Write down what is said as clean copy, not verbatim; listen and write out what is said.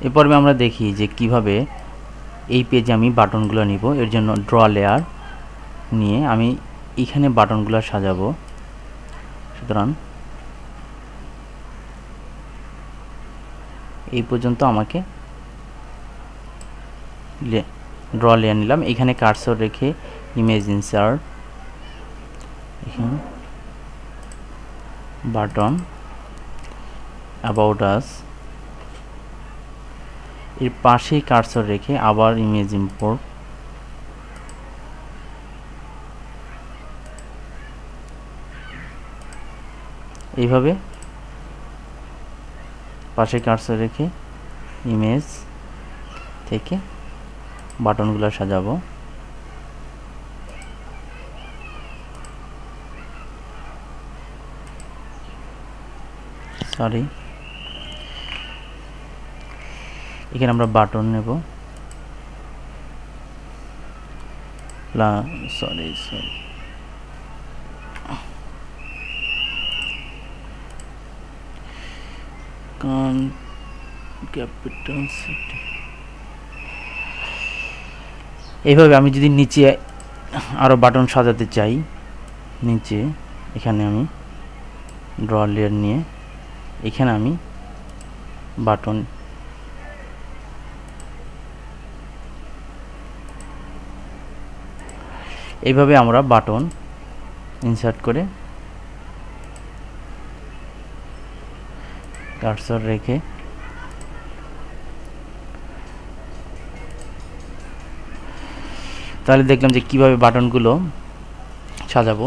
এ পর্বে আমরা দেখি যে কিভাবে এই পেজে আমি বাটনগুলো নিব। এর জন্য ড্র লেয়ার নিয়ে আমি এখানে বাটনগুলো সাজাবো। সুতরাং এই পর্যন্ত আমাকে ড্র লেয়ার নিলাম। এখানে কার্সর রেখে ইমেজ ইনসার্ট, এখানে বাটন, অ্যাবাউট আস, এর পাশেই কার্সর রেখে আবার ইমেজ ইম্পোর্ট, এইভাবে পাশে কার্সর রেখে ইমেজ থেকে বাটনগুলো সাজাবো। সরি, এখানে আমরা বাটন নেব। Sorry capital city. এইভাবে আমি যদি নিচে আরো বাটন সাজাতে চাই, নিচে এখানে আমি ড্র লেয়ার নিয়ে এখানে আমি বাটন এইভাবে আমরা বাটন ইনসার্ট করে কার্সর রেখে তাহলে দেখলাম যে কিভাবে বাটনগুলো সাজাবো।